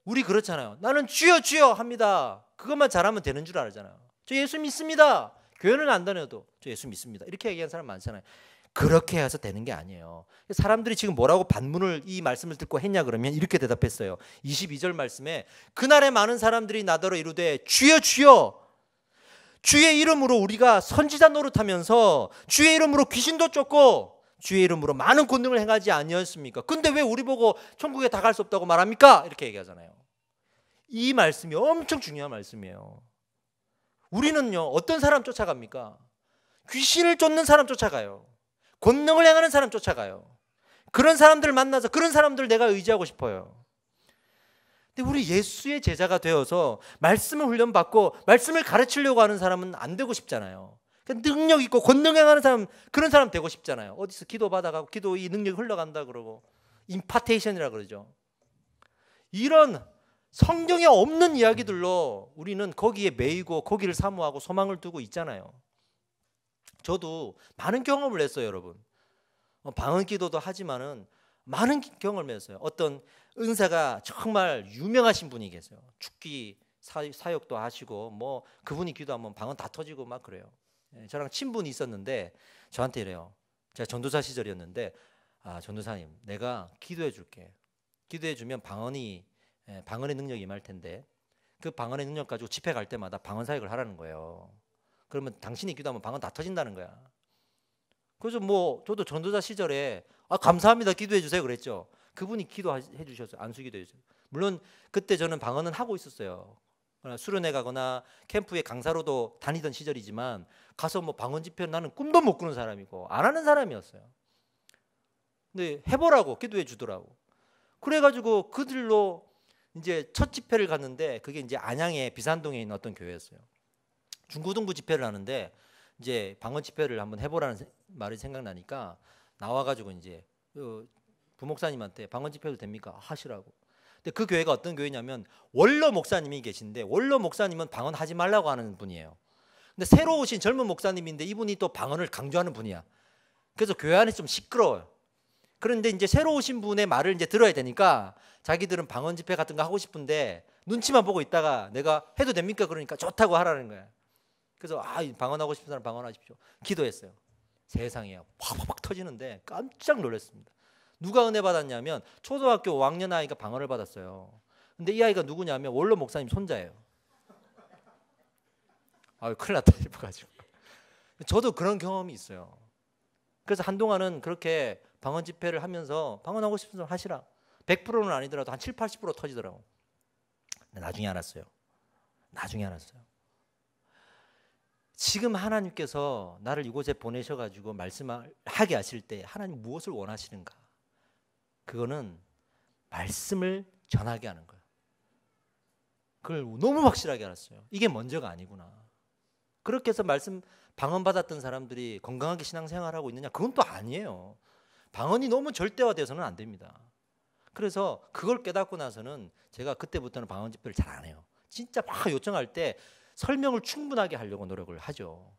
우리 그렇잖아요. 나는 주여 주여 합니다. 그것만 잘하면 되는 줄 알잖아요. 저 예수 믿습니다. 교회는 안 다녀도 저 예수 믿습니다. 이렇게 얘기하는 사람 많잖아요. 그렇게 해서 되는 게 아니에요. 사람들이 지금 뭐라고 반문을 이 말씀을 듣고 했냐 그러면 이렇게 대답했어요. 22절 말씀에 그날에 많은 사람들이 나더러 이르되 주여 주여 주의 이름으로 우리가 선지자 노릇하면서 주의 이름으로 귀신도 쫓고 주의 이름으로 많은 권능을 행하지 아니었습니까? 근데 왜 우리 보고 천국에 다 갈 수 없다고 말합니까? 이렇게 얘기하잖아요. 이 말씀이 엄청 중요한 말씀이에요. 우리는요 어떤 사람 쫓아갑니까? 귀신을 쫓는 사람 쫓아가요. 권능을 행하는 사람 쫓아가요. 그런 사람들을 만나서 그런 사람들 내가 의지하고 싶어요. 근데 우리 예수의 제자가 되어서 말씀을 훈련받고 말씀을 가르치려고 하는 사람은 안 되고 싶잖아요. 능력 있고 권능 행하는 사람, 그런 사람 되고 싶잖아요. 어디서 기도 받아가고 기도 이 능력이 흘러간다 그러고 임파테이션이라 그러죠. 이런 성경에 없는 이야기들로 우리는 거기에 매이고 거기를 사모하고 소망을 두고 있잖아요. 저도 많은 경험을 했어요, 여러분. 방언 기도도 하지만은 많은 경험을 했어요. 어떤 은사가 정말 유명하신 분이 계세요. 축기 사역도 하시고 뭐 그분이 기도하면 방언 다 터지고 막 그래요. 저랑 친분이 있었는데 저한테 이래요. 제가 전도사 시절이었는데 전도사님, 내가 기도해 줄게. 기도해 주면 방언의 능력이 임할 텐데 그 방언의 능력 가지고 집회 갈 때마다 방언 사역을 하라는 거예요. 그러면 당신이 기도하면 방언 다 터진다는 거야. 그래서 뭐 저도 전도자 시절에 감사합니다 기도해 주세요 그랬죠. 그분이 기도해 주셨어요. 안수 기도해 주세요. 물론 그때 저는 방언은 하고 있었어요. 수련회 가거나 캠프에 강사로도 다니던 시절이지만 가서 뭐 방언 집회는 나는 꿈도 못 꾸는 사람이고 안 하는 사람이었어요. 근데 해보라고 기도해 주더라고. 그래가지고 그들로 이제 첫 집회를 갔는데 그게 이제 안양의 비산동에 있는 어떤 교회였어요. 중고등부 집회를 하는데 이제 방언 집회를 한번 해보라는 말이 생각나니까 나와가지고 이제 부목사님한테 방언 집회도 됩니까? 하시라고. 근데 그 교회가 어떤 교회냐면 원로 목사님이 계신데 원로 목사님은 방언 하지 말라고 하는 분이에요. 근데 새로 오신 젊은 목사님인데 이분이 또 방언을 강조하는 분이야. 그래서 교회 안에 좀 시끄러워요. 그런데 이제 새로 오신 분의 말을 이제 들어야 되니까 자기들은 방언 집회 같은 거 하고 싶은데 눈치만 보고 있다가 내가 해도 됩니까? 그러니까 좋다고 하라는 거야. 그래서 방언하고 싶은 사람 방언하십시오. 기도했어요. 세상에 팍팍팍 터지는데 깜짝 놀랐습니다. 누가 은혜 받았냐면 초등학교 5학년 아이가 방언을 받았어요. 근데 이 아이가 누구냐면 원로 목사님 손자예요. 큰일 났다 싶어가지고. 저도 그런 경험이 있어요. 그래서 한동안은 그렇게 방언 집회를 하면서 방언하고 싶은 사람 하시라. 100%는 아니더라도 한 7, 80% 터지더라고. 나중에 알았어요. 지금 하나님께서 나를 이곳에 보내셔가지고 말씀하게 하실 때 하나님 무엇을 원하시는가? 그거는 말씀을 전하게 하는 거예요. 그걸 너무 확실하게 알았어요. 이게 먼저가 아니구나. 그렇게 해서 방언 받았던 사람들이 건강하게 신앙생활하고 있느냐? 그건 또 아니에요. 방언이 너무 절대화돼서는 안 됩니다. 그래서 그걸 깨닫고 나서는 제가 그때부터는 방언 집회를 잘 안 해요. 진짜 막 요청할 때 설명을 충분하게 하려고 노력을 하죠.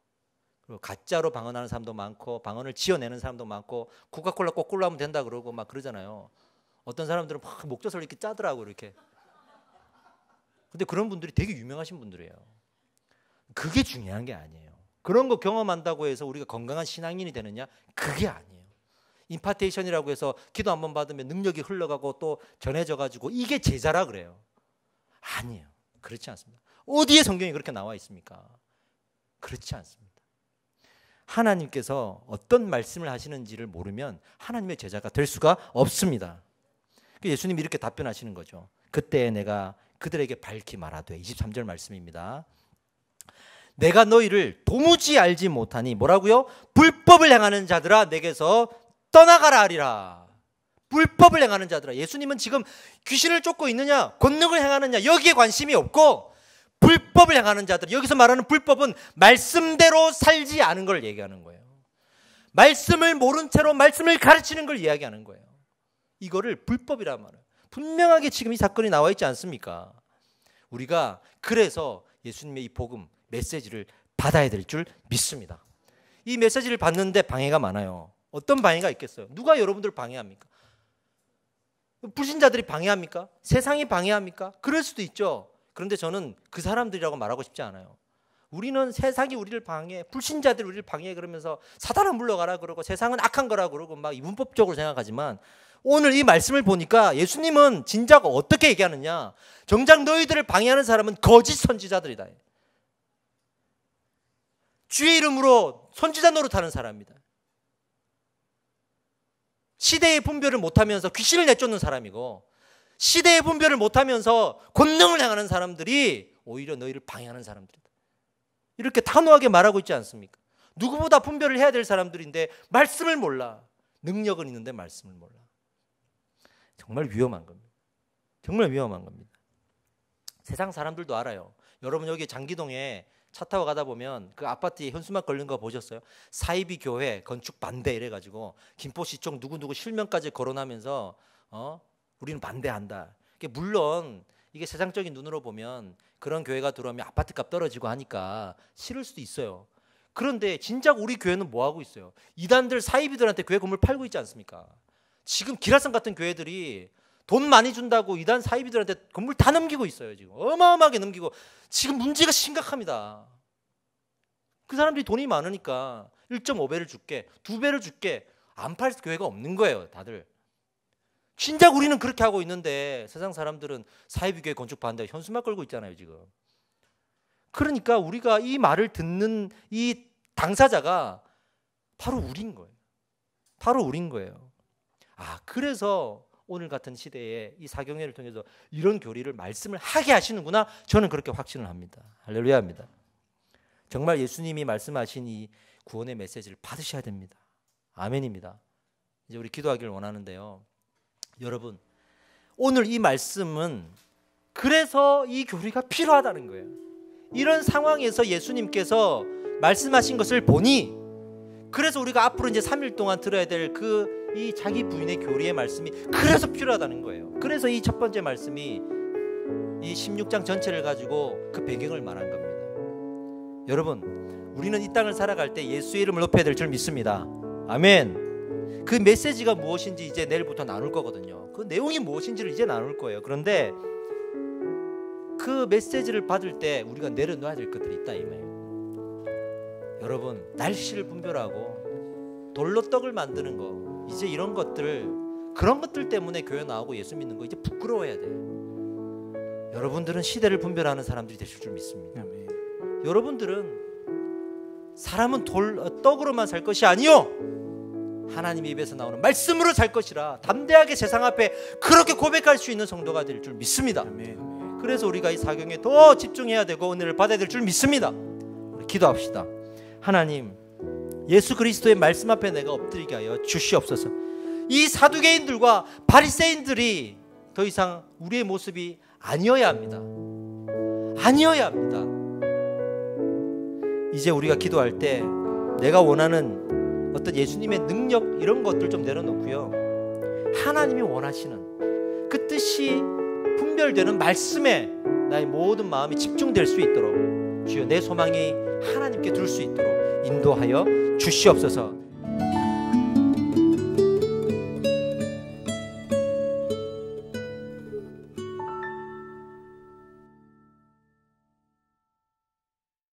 그리고 가짜로 방언하는 사람도 많고 방언을 지어내는 사람도 많고 코카콜라 거꾸로 하면 된다 그러고 막 그러잖아요. 어떤 사람들은 막 목젖을 이렇게 짜더라고 이렇게. 근데 그런 분들이 되게 유명하신 분들이에요. 그게 중요한 게 아니에요. 그런 거 경험한다고 해서 우리가 건강한 신앙인이 되느냐? 그게 아니에요. 임파테이션이라고 해서 기도 한번 받으면 능력이 흘러가고 또 전해져 가지고 이게 제자라 그래요. 아니에요. 그렇지 않습니다. 어디에 성경이 그렇게 나와 있습니까? 그렇지 않습니다. 하나님께서 어떤 말씀을 하시는지를 모르면 하나님의 제자가 될 수가 없습니다. 예수님이 이렇게 답변하시는 거죠. 그때 내가 그들에게 밝히 말하되, 23절 말씀입니다. 내가 너희를 도무지 알지 못하니 뭐라고요? 불법을 행하는 자들아 내게서 떠나가라 하리라. 불법을 행하는 자들아. 예수님은 지금 귀신을 쫓고 있느냐 권능을 행하느냐 여기에 관심이 없고 불법을 행하는 자들, 여기서 말하는 불법은 말씀대로 살지 않은 걸 얘기하는 거예요. 말씀을 모른 채로 말씀을 가르치는 걸 이야기하는 거예요. 이거를 불법이란 말이에요. 분명하게 지금 이 사건이 나와 있지 않습니까? 우리가 그래서 예수님의 이 복음 메시지를 받아야 될 줄 믿습니다. 이 메시지를 받는데 방해가 많아요. 어떤 방해가 있겠어요? 누가 여러분들을 방해합니까? 불신자들이 방해합니까? 세상이 방해합니까? 그럴 수도 있죠. 그런데 저는 그 사람들이라고 말하고 싶지 않아요. 우리는 세상이 우리를 방해해, 불신자들이 우리를 방해해 그러면서 사단은 물러가라 그러고 세상은 악한 거라 그러고 막 이분법적으로 생각하지만 오늘 이 말씀을 보니까 예수님은 진작 어떻게 얘기하느냐? 정작 너희들을 방해하는 사람은 거짓 선지자들이다. 주의 이름으로 선지자 노릇하는 사람이다. 시대의 분별을 못하면서 귀신을 내쫓는 사람이고 시대의 분별을 못하면서 권능을 행하는 사람들이 오히려 너희를 방해하는 사람들이다. 이렇게 단호하게 말하고 있지 않습니까? 누구보다 분별을 해야 될 사람들인데 말씀을 몰라. 능력은 있는데 말씀을 몰라. 정말 위험한 겁니다. 정말 위험한 겁니다. 세상 사람들도 알아요. 여러분 여기 장기동에 차 타고 가다 보면 그 아파트에 현수막 걸린 거 보셨어요? 사이비 교회 건축 반대 이래가지고 김포시청 누구누구 실명까지 거론하면서 우리는 반대한다. 물론 이게 세상적인 눈으로 보면 그런 교회가 들어오면 아파트값 떨어지고 하니까 싫을 수도 있어요. 그런데 진작 우리 교회는 뭐 하고 있어요? 이단들 사이비들한테 교회 건물 팔고 있지 않습니까? 지금 기라성 같은 교회들이 돈 많이 준다고 이단 사이비들한테 건물 다 넘기고 있어요. 지금 어마어마하게 넘기고 지금 문제가 심각합니다. 그 사람들이 돈이 많으니까 1.5배를 줄게, 2배를 줄게 안 팔 교회가 없는 거예요. 다들. 진작 우리는 그렇게 하고 있는데 세상 사람들은 사이비 교회 건축 반대 현수막 걸고 있잖아요. 지금. 그러니까 우리가 이 말을 듣는 이 당사자가 바로 우린 거예요. 바로 우린 거예요. 그래서 오늘 같은 시대에 이 사경회를 통해서 이런 교리를 말씀을 하게 하시는구나. 저는 그렇게 확신을 합니다. 할렐루야입니다. 정말 예수님이 말씀하신 이 구원의 메시지를 받으셔야 됩니다. 아멘입니다. 이제 우리 기도하기를 원하는데요. 여러분, 오늘 이 말씀은 그래서 이 교리가 필요하다는 거예요. 이런 상황에서 예수님께서 말씀하신 것을 보니 그래서 우리가 앞으로 이제 3일 동안 들어야 될 이 자기 부인의 교리의 말씀이 그래서 필요하다는 거예요. 그래서 이 첫 번째 말씀이 이 16장 전체를 가지고 그 배경을 말한 겁니다. 여러분, 우리는 이 땅을 살아갈 때 예수의 이름을 높여야 될 줄 믿습니다. 아멘. 그 메시지가 무엇인지 이제 내일부터 나눌 거거든요. 그 내용이 무엇인지를 이제 나눌 거예요. 그런데 그 메시지를 받을 때 우리가 내려놔야 될 것들이 있다 이 말이에요. 여러분, 날씨를 분별하고 돌로 떡을 만드는 거, 이제 이런 것들, 그런 것들 때문에 교회 나오고 예수 믿는 거 이제 부끄러워해야 돼요. 여러분들은 시대를 분별하는 사람들이 되실 줄 믿습니다. 여러분들은 사람은 떡으로만 살 것이 아니요 하나님의 입에서 나오는 말씀으로 살 것이라 담대하게 세상 앞에 그렇게 고백할 수 있는 성도가 될 줄 믿습니다. 그래서 우리가 이 사경에 더 집중해야 되고 은혜를 받아야 될 줄 믿습니다. 우리 기도합시다. 하나님, 예수 그리스도의 말씀 앞에 내가 엎드리게 하여 주시옵소서. 이 사두개인들과 바리새인들이 더 이상 우리의 모습이 아니어야 합니다. 아니어야 합니다. 이제 우리가 기도할 때 내가 원하는 어떤 예수님의 능력 이런 것들 좀 내려놓고요, 하나님이 원하시는 그 뜻이 분별되는 말씀에 나의 모든 마음이 집중될 수 있도록 주여 내 소망이 하나님께 둘 수 있도록 인도하여 주시옵소서.